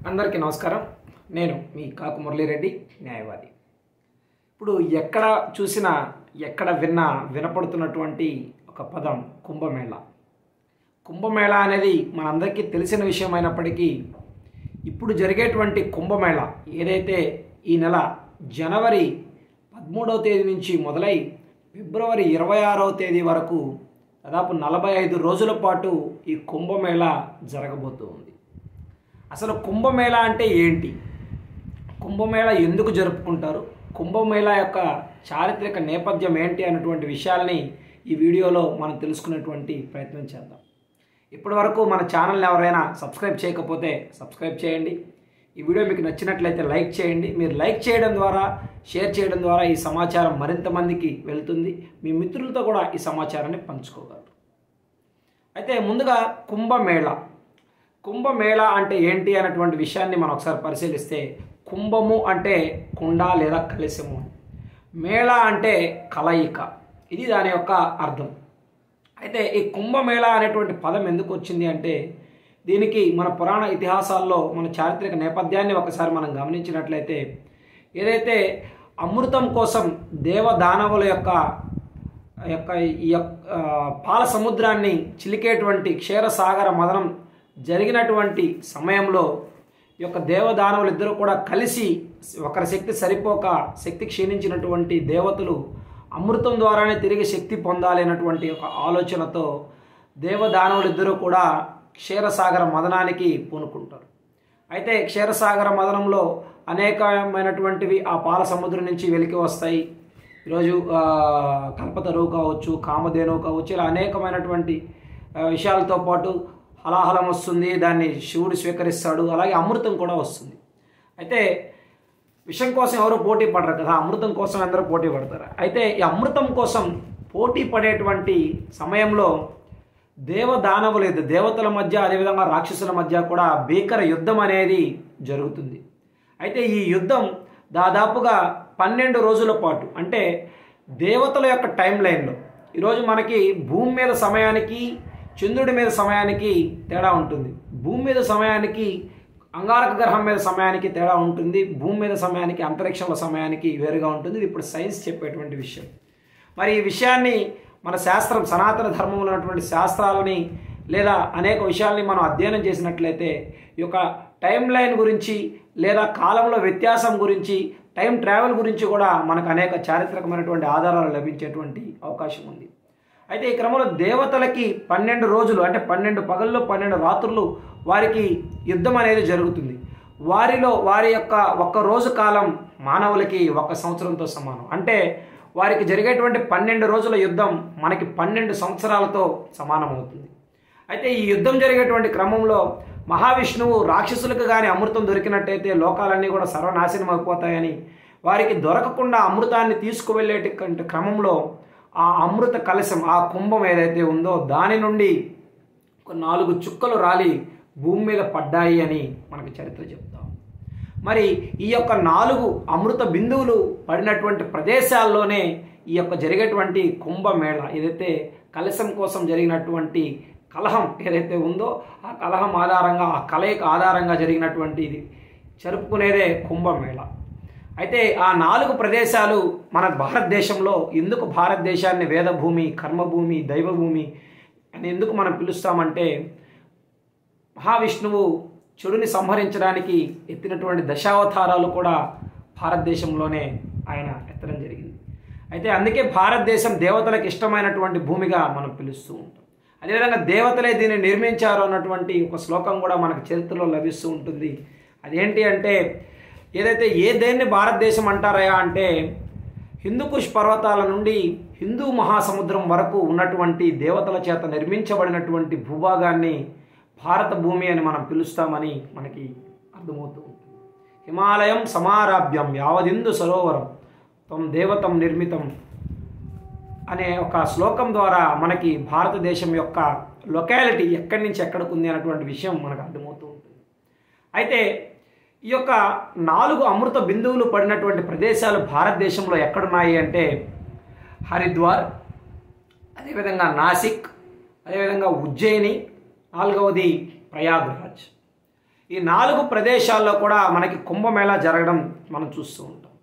అందరికీ నమస్కారం. నేను మీ కాకు మురళీరెడ్డి, న్యాయవాది. ఇప్పుడు ఎక్కడ చూసినా ఎక్కడ వినపడుతున్నటువంటి ఒక పదం కుంభమేళా. కుంభమేళా అనేది మనందరికీ తెలిసిన విషయం అయినప్పటికీ ఇప్పుడు జరిగేటువంటి కుంభమేళా ఏదైతే ఈ నెల జనవరి 13వ తేదీ నుంచి మొదలై ఫిబ్రవరి 26వ తేదీ వరకు దాదాపు 45 రోజుల పాటు ఈ కుంభమేళా జరగబోతుంది. అసలు కుంభమేళా అంటే ఏంటి? కుంభమేళా ఎందుకు జరుపుకుంటారు? కుంభమేళా యొక్క చారిత్రక నేపథ్యం ఏంటి అన్నటువంటి విషయాల్ని ఈ వీడియోలో మనం తెలుసుకునేటువంటి ప్రయత్నం చేద్దాం. ఇప్పటివరకు మన ఛానల్ని ఎవరైనా సబ్స్క్రైబ్ చేయకపోతే సబ్స్క్రైబ్ చేయండి. ఈ వీడియో మీకు నచ్చినట్లయితే లైక్ చేయండి. మీరు లైక్ చేయడం ద్వారా, షేర్ చేయడం ద్వారా ఈ సమాచారం మరింత మందికి వెళ్తుంది. మీ మిత్రులతో కూడా ఈ సమాచారాన్ని పంచుకోగలరు. అయితే ముందుగా కుంభమేళా అంటే ఏంటి అన్నటువంటి విషయాన్ని మనం ఒకసారి పరిశీలిస్తే, కుంభము అంటే కుండ లేదా కలశము, మేళా అంటే కలయిక, ఇది దాని యొక్క అర్థం. అయితే ఈ కుంభమేళా అనేటువంటి పదం ఎందుకు వచ్చింది అంటే, దీనికి మన పురాణ ఇతిహాసాల్లో మన చారిత్రక నేపథ్యాన్ని ఒకసారి మనం గమనించినట్లయితే, ఏదైతే అమృతం కోసం దేవదానవుల యొక్క పాల సముద్రాన్ని చిలికేటువంటి క్షీరసాగర మదనం జరిగినటువంటి సమయంలో ఈ యొక్క దేవదానవులు ఇద్దరు కూడా కలిసి ఒకరి శక్తి సరిపోక శక్తి క్షీణించినటువంటి దేవతలు అమృతం ద్వారానే తిరిగి శక్తి పొందాలి అన్నటువంటి ఒక ఆలోచనతో దేవదానవులు ఇద్దరు కూడా క్షీరసాగర మదనానికి పూనుకుంటారు. అయితే క్షీరసాగర మదనంలో అనేకమైనటువంటివి ఆ పాల సముద్రం నుంచి వెలికి వస్తాయి. ఈరోజు కల్పతరువు కావచ్చు, కామధేనువు కావచ్చు, ఇలా అనేకమైనటువంటి విషయాలతో పాటు హలాహలం వస్తుంది, దాన్ని శివుడు స్వీకరిస్తాడు. అలాగే అమృతం కూడా వస్తుంది. అయితే విషం కోసం ఎవరు పోటీ పడరు కదా, అమృతం కోసం అందరూ పోటీ పడతారు. అయితే ఈ అమృతం కోసం పోటీ పడేటువంటి సమయంలో దేవతల మధ్య, అదేవిధంగా రాక్షసుల మధ్య కూడా భీకర యుద్ధం అనేది జరుగుతుంది. అయితే ఈ యుద్ధం దాదాపుగా 12 రోజుల పాటు, అంటే దేవతల యొక్క టైం లైన్లో, ఈరోజు మనకి భూమి మీద సమయానికి చంద్రుడి మీద సమయానికి తేడా ఉంటుంది. భూమి మీద సమయానికి అంగారక గ్రహం మీద సమయానికి తేడా ఉంటుంది. భూమి మీద సమయానికి అంతరిక్షంలో సమయానికి వేరుగా ఉంటుంది. ఇది ఇప్పుడు సైన్స్ చెప్పేటువంటి విషయం. మరి ఈ విషయాన్ని మన శాస్త్రం, సనాతన ధర్మంలో ఉన్నటువంటి శాస్త్రాలని లేదా అనేక విషయాల్ని మనం అధ్యయనం చేసినట్లయితే ఈ యొక్క టైం లైన్ గురించి లేదా కాలంలో వ్యత్యాసం గురించి, టైం ట్రావెల్ గురించి కూడా మనకు అనేక చారిత్రకమైనటువంటి ఆధారాలు లభించేటువంటి అవకాశం ఉంది. అయితే ఈ క్రమంలో దేవతలకి 12 రోజులు, అంటే 12 పగళ్ళు 12 రాత్రులు వారికి యుద్ధం అనేది జరుగుతుంది. వారి యొక్క ఒక్క రోజు కాలం మానవులకి 1 సంవత్సరంతో సమానం. అంటే వారికి జరిగేటువంటి 12 రోజుల యుద్ధం మనకి 12 సంవత్సరాలతో సమానం అవుతుంది. అయితే ఈ యుద్ధం జరిగేటువంటి క్రమంలో మహావిష్ణువు రాక్షసులకు కానీ అమృతం దొరికినట్టయితే లోకాలన్నీ కూడా సర్వనాశనం అయిపోతాయని, వారికి దొరకకుండా అమృతాన్ని తీసుకువెళ్ళేటువంటి క్రమంలో ఆ అమృత కలశం, ఆ కుంభం ఏదైతే ఉందో దాని నుండి 4 చుక్కలు రాలి భూమి మీద పడ్డాయి అని మనకి చరిత్ర చెప్తాం. మరి ఈ యొక్క 4 అమృత బిందువులు పడినటువంటి ప్రదేశాల్లోనే ఈ యొక్క జరిగేటువంటి కుంభమేళా, ఏదైతే కలశం కోసం జరిగినటువంటి కలహం ఏదైతే ఉందో ఆ కలహం ఆధారంగా, ఆ కలయిక ఆధారంగా జరిగినటువంటి ఇది జరుపుకునేదే కుంభమేళా. అయితే ఆ 4 ప్రదేశాలు మన భారతదేశంలో, ఎందుకు భారతదేశాన్ని వేదభూమి, కర్మభూమి, దైవభూమి అని ఎందుకు మనం పిలుస్తామంటే, మహావిష్ణువు చెడుని సంహరించడానికి ఎత్తినటువంటి దశావతారాలు కూడా భారతదేశంలోనే ఆయన ఎత్తడం జరిగింది. అయితే అందుకే భారతదేశం దేవతలకు ఇష్టమైనటువంటి భూమిగా మనం పిలుస్తూ ఉంటాం. అదేవిధంగా దేవతలే దీన్ని నిర్మించారు అన్నటువంటి ఒక శ్లోకం కూడా మనకు చరిత్రలో లభిస్తూ ఉంటుంది. అదేంటి అంటే, ఏదైతే దేన్ని భారతదేశం అంటారయా అంటే, హిందూకుష్ పర్వతాల నుండి హిందూ మహాసముద్రం వరకు ఉన్నటువంటి దేవతల చేత నిర్మించబడినటువంటి భూభాగాన్ని భారత భూమి అని మనం పిలుస్తామని మనకి అర్థమవుతూ ఉంటుంది. హిమాలయం సమారాభ్యం యావదిందు సరోవరం త్వం దేవతం నిర్మితం అనే ఒక శ్లోకం ద్వారా మనకి భారతదేశం యొక్క లొకాలిటీ ఎక్కడి నుంచి ఎక్కడికి ఉంది అన్నటువంటి విషయం మనకు అర్థమవుతూ ఉంటుంది. అయితే ఈ యొక్క 4 అమృత బిందువులు పడినటువంటి ప్రదేశాలు భారతదేశంలో ఎక్కడున్నాయి అంటే, హరిద్వార్, అదేవిధంగా నాసిక్, అదేవిధంగా ఉజ్జయిని, 4వది ప్రయాగ్రాజ్. ఈ 4 ప్రదేశాల్లో కూడా మనకి కుంభమేళా జరగడం మనం చూస్తూ ఉంటాం.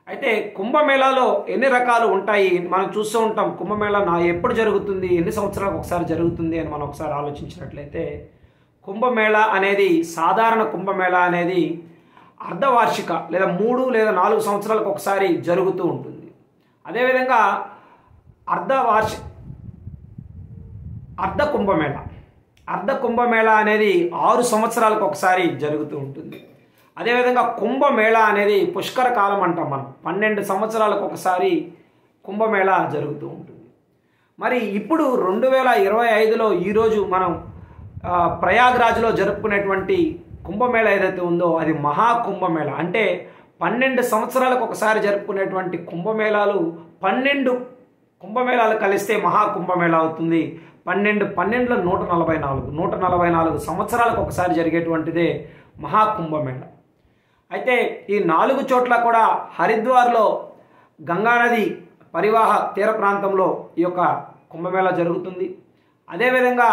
అయితే కుంభమేళాలో ఎన్ని రకాలు ఉంటాయి మనం చూస్తూ ఉంటాం. కుంభమేళా ఎప్పుడు జరుగుతుంది, ఎన్ని సంవత్సరాలకు ఒకసారి జరుగుతుంది అని మనం ఒకసారి ఆలోచించినట్లయితే, కుంభమేళా అనేది సాధారణ కుంభమేళా అనేది అర్ధవార్షిక లేదా 3 లేదా 4 సంవత్సరాలకు ఒకసారి జరుగుతూ ఉంటుంది. అదేవిధంగా అర్ధ కుంభమేళా అనేది 6 సంవత్సరాలకు ఒకసారి జరుగుతూ ఉంటుంది. అదేవిధంగా కుంభమేళా అనేది పుష్కర కాలం అంటాం మనం. 12 సంవత్సరాలకు ఒకసారి కుంభమేళా జరుగుతూ ఉంటుంది. మరి ఇప్పుడు 2025లో ఈరోజు మనం ప్రయాగ్రాజ్లో జరుపుకునేటువంటి కుంభమేళా ఏదైతే ఉందో అది మహాకుంభమేళా. అంటే 12 సంవత్సరాలకు ఒకసారి జరుపుకునేటువంటి కుంభమేళాలు 12 కుంభమేళాలు కలిస్తే మహాకుంభమేళా అవుతుంది. 12 144 సంవత్సరాలకు ఒకసారి జరిగేటువంటిదే మహాకుంభమేళా. అయితే ఈ 4 చోట్ల కూడా హరిద్వార్లో గంగానది పరివాహ తీర ప్రాంతంలో ఈ యొక్క కుంభమేళా జరుగుతుంది. అదేవిధంగా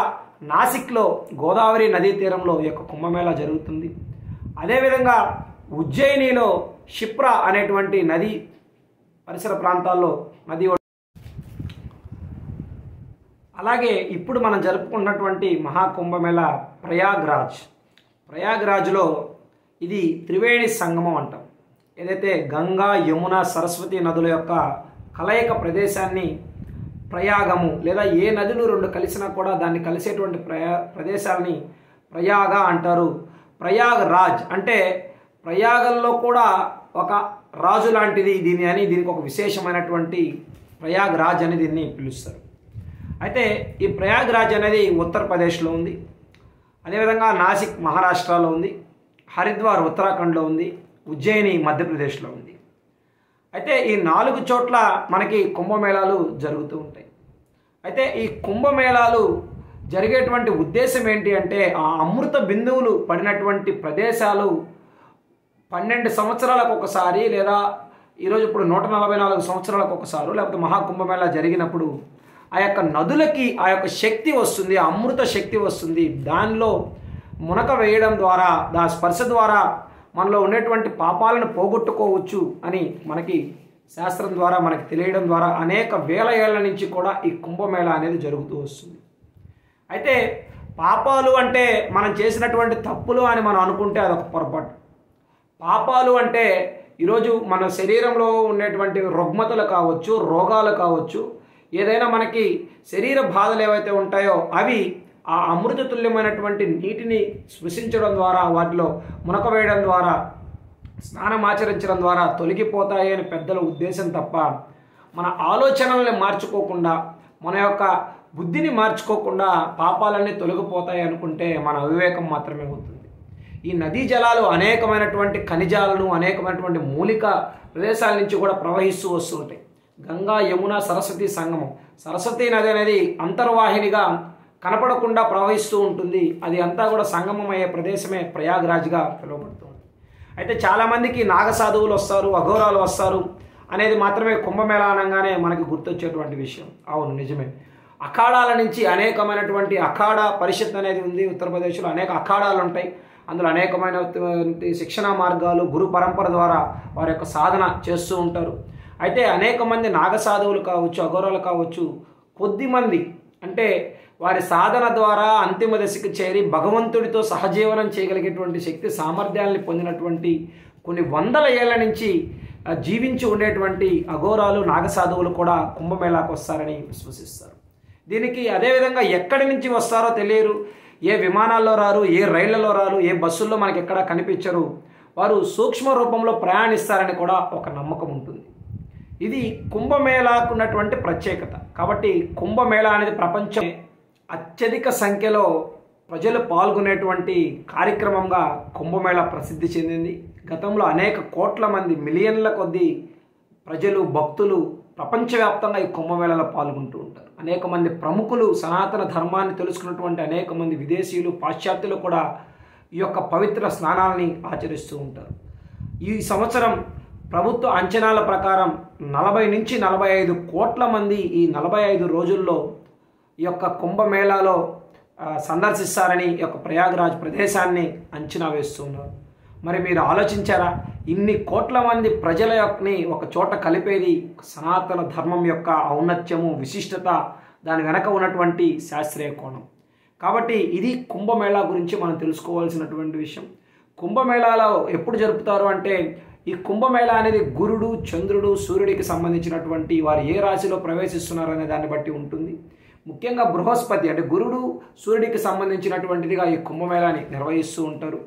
నాసిక్లో గోదావరి నదీ తీరంలో ఈ యొక్క కుంభమేళా జరుగుతుంది. అదేవిధంగా ఉజ్జయినిలో క్షిప్రా అనేటువంటి నది పరిసర ప్రాంతాల్లో నది. అలాగే ఇప్పుడు మనం జరుపుకున్నటువంటి మహాకుంభమేళా ప్రయాగ్రాజ్లో ఇది త్రివేణి సంగమం అంటాం. ఏదైతే గంగా, యమున, సరస్వతి నదుల యొక్క కలయిక ప్రదేశాన్ని ప్రయాగము లేదా ఏ నదులు 2 కలిసినా కూడా దాన్ని కలిసేటువంటి ప్రదేశాలని ప్రయాగ అంటారు. ప్రయాగ్రాజ్ అంటే ప్రయాగంలో కూడా ఒక రాజు లాంటిది దీనికి ఒక విశేషమైనటువంటి ప్రయాగ్రాజ్ అని దీన్ని పిలుస్తారు. అయితే ఈ ప్రయాగ్రాజ్ అనేది ఉత్తరప్రదేశ్లో ఉంది. అదేవిధంగా నాసిక్ మహారాష్ట్రలో ఉంది. హరిద్వార్ ఉత్తరాఖండ్లో ఉంది. ఉజ్జయిని మధ్యప్రదేశ్లో ఉంది. అయితే ఈ 4 చోట్ల మనకి కుంభమేళాలు జరుగుతూ ఉంటాయి. అయితే ఈ కుంభమేళాలు జరిగేటువంటి ఉద్దేశం ఏంటి అంటే ఆ అమృత బిందువులు పడినటువంటి ప్రదేశాలు 12 సంవత్సరాలకు ఒకసారి లేదా ఈరోజు ఇప్పుడు 144 సంవత్సరాలకు ఒకసారి లేకపోతే మహాకుంభమేళా జరిగినప్పుడు ఆ యొక్క నదులకి ఆ యొక్క శక్తి వస్తుంది, ఆ అమృత శక్తి వస్తుంది. దానిలో మునక వేయడం ద్వారా దా స్పర్శ ద్వారా మనలో ఉండేటువంటి పాపాలను పోగొట్టుకోవచ్చు అని మనకి శాస్త్రం ద్వారా మనకి తెలియడం ద్వారా అనేక వేల ఏళ్ల నుంచి కూడా ఈ కుంభమేళా అనేది జరుగుతూ వస్తుంది. అయితే పాపాలు అంటే మనం చేసినటువంటి తప్పులు అని మనం అనుకుంటే అదొక పొరపాటు. పాపాలు అంటే ఈరోజు మన శరీరంలో ఉండేటువంటి రుగ్మతలు కావచ్చు, రోగాలు కావచ్చు, ఏదైనా మనకి శరీర బాధలు ఏవైతే ఉంటాయో అవి ఆ అమృతతుల్యమైనటువంటి నీటిని స్పృశించడం ద్వారా వాటిలో మునక వేయడం ద్వారా స్నానం ఆచరించడం ద్వారా తొలగిపోతాయి అని పెద్దల ఉద్దేశం తప్ప మన ఆలోచనల్ని మార్చుకోకుండా మన యొక్క బుద్ధిని మార్చుకోకుండా పాపాలన్నీ తొలగిపోతాయి అనుకుంటే మన అవివేకం మాత్రమే అవుతుంది. ఈ నదీ జలాలు అనేకమైనటువంటి ఖనిజాలను అనేకమైనటువంటి మూలిక ప్రదేశాల నుంచి కూడా ప్రవహిస్తూ వస్తుంటాయి. గంగా, యమున, సరస్వతి సంగమం. సరస్వతి నది అనేది అంతర్వాహినిగా కనపడకుండా ప్రవహిస్తూ ఉంటుంది. అది అంతా కూడా సంగమం అయ్యే ప్రదేశమే ప్రయాగ్రాజ్గా పిలువబడుతుంది. అయితే చాలామందికి నాగసాధువులు వస్తారు, అఘోరాలు వస్తారు అనేది మాత్రమే కుంభమేళా అనగానే మనకి గుర్తొచ్చేటువంటి విషయం. అవును, నిజమే. అఖాడాల నుంచి అనేకమైనటువంటి అఖాడా పరిషత్ అనేది ఉంది. ఉత్తరప్రదేశ్లో అనేక అఖాడాలు ఉంటాయి. అందులో అనేకమైన శిక్షణా మార్గాలు గురు పరంపర ద్వారా వారి యొక్క సాధన చేస్తూ ఉంటారు. అయితే అనేక మంది నాగసాధువులు కావచ్చు, అఘోరాలు కావచ్చు, కొద్దిమంది అంటే వారి సాధన ద్వారా అంతిమ దశకు చేరి భగవంతుడితో సహజీవనం చేయగలిగేటువంటి శక్తి సామర్థ్యాన్ని పొందినటువంటి కొన్ని వందల ఏళ్ల నుంచి జీవించి ఉండేటువంటి అఘోరాలు, నాగసాధువులు కూడా కుంభమేళాకు వస్తారని విశ్వసిస్తారు. దీనికి అదేవిధంగా ఎక్కడి నుంచి వస్తారో తెలియరు. ఏ విమానాల్లో రారు, ఏ రైళ్లలో రారు, ఏ బస్సుల్లో మనకి ఎక్కడా కనిపించరు. వారు సూక్ష్మ రూపంలో ప్రయాణిస్తారని కూడా ఒక నమ్మకం ఉంటుంది. ఇది కుంభమేళాకు ఉన్నటువంటి ప్రత్యేకత. కాబట్టి కుంభమేళా అనేది ప్రపంచం అత్యధిక సంఖ్యలో ప్రజలు పాల్గొనేటువంటి కార్యక్రమంగా కుంభమేళా ప్రసిద్ధి చెందింది. గతంలో అనేక కోట్ల మంది, మిలియన్ల కొద్దీ ప్రజలు, భక్తులు ప్రపంచవ్యాప్తంగా ఈ కుంభమేళాలో పాల్గొంటూ ఉంటారు. అనేక మంది ప్రముఖులు, సనాతన ధర్మాన్ని తెలుసుకున్నటువంటి అనేక మంది విదేశీయులు, పాశ్చాత్యులు కూడా ఈ యొక్క పవిత్ర స్నానాలని ఆచరిస్తూ ఉంటారు. ఈ సంవత్సరం ప్రభుత్వ అంచనాల ప్రకారం 40 నుంచి 45 కోట్ల మంది ఈ 45 రోజుల్లో ఈ యొక్క కుంభమేళాలో సందర్శిస్తారని ఈ యొక్క ప్రయాగరాజ్ ప్రదేశాన్ని అంచనా వేస్తున్నారు. మరి మీరు ఆలోచించారా? ఇన్ని కోట్ల మంది ప్రజల యొక్కని ఒక చోట కలిపేది సనాతన ధర్మం యొక్క ఔన్నత్యము, విశిష్టత, దాని వెనక ఉన్నటువంటి శాస్త్రీయ కోణం. కాబట్టి ఇది కుంభమేళా గురించి మనం తెలుసుకోవాల్సినటువంటి విషయం. కుంభమేళాలో ఎప్పుడు జరుపుతారు అంటే, ఈ కుంభమేళా అనేది గురుడు, చంద్రుడు, సూర్యుడికి సంబంధించినటువంటి వారు ఏ రాశిలో ప్రవేశిస్తున్నారు అనే దాన్ని బట్టి ఉంటుంది. ముఖ్యంగా బృహస్పతి అంటే గురుడు, సూర్యుడికి సంబంధించినటువంటిదిగా ఈ కుంభమేళాని నిర్వహిస్తూ ఉంటారు.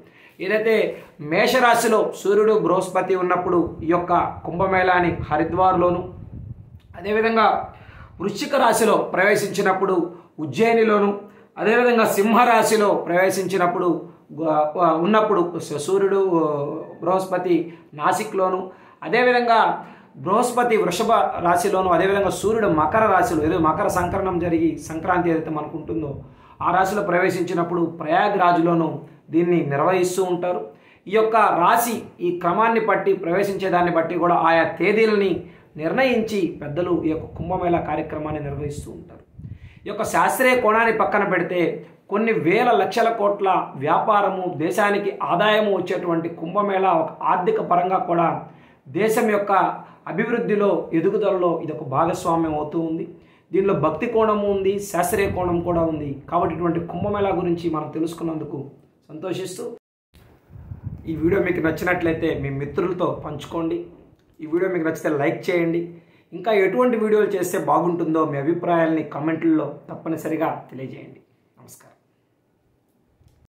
ఏదైతే మేషరాశిలో సూర్యుడు, బృహస్పతి ఉన్నప్పుడు ఈ యొక్క కుంభమేళాని హరిద్వార్లోను, అదేవిధంగా వృశ్చిక రాశిలో ప్రవేశించినప్పుడు ఉజ్జయినిలోను, అదేవిధంగా సింహరాశిలో ప్రవేశించినప్పుడు ఉన్నప్పుడు సూర్యుడు, బృహస్పతి నాసిక్లోను, అదేవిధంగా బృహస్పతి వృషభ రాశిలోను, అదేవిధంగా సూర్యుడు మకర రాశిలో, ఏదో మకర సంక్రమణం జరిగి సంక్రాంతి ఏదైతే మనకు ఉంటుందో ఆ రాశిలో ప్రవేశించినప్పుడు ప్రయాగ్రాజ్లోను దీన్ని నిర్వహిస్తూ ఉంటారు. ఈ యొక్క రాశి ఈ క్రమాన్ని బట్టి, ప్రవేశించేదాన్ని బట్టి కూడా ఆయా తేదీలని నిర్ణయించి పెద్దలు ఈ యొక్క కుంభమేళా కార్యక్రమాన్ని నిర్వహిస్తూ ఉంటారు. ఈ యొక్క శాస్త్రీయ కోణాన్ని పక్కన పెడితే కొన్ని వేల లక్షల కోట్ల వ్యాపారము, దేశానికి ఆదాయము వచ్చేటువంటి కుంభమేళా ఒక ఆర్థిక పరంగా కూడా దేశం యొక్క అభివృద్ధిలో, ఎదుగుదలలో ఇది ఒక భాగస్వామ్యం అవుతూ ఉంది. దీనిలో భక్తి కోణము ఉంది, శాస్త్రీయ కోణం కూడా ఉంది. కాబట్టి ఇటువంటి కుంభమేళా గురించి మనం తెలుసుకున్నందుకు సంతోషిస్తూ, ఈ వీడియో మీకు నచ్చినట్లయితే మీ మిత్రులతో పంచుకోండి. ఈ వీడియో మీకు నచ్చితే లైక్ చేయండి. ఇంకా ఎటువంటి వీడియోలు చేస్తే బాగుంటుందో మీ అభిప్రాయాల్ని కామెంట్లలో తప్పనిసరిగా తెలియజేయండి.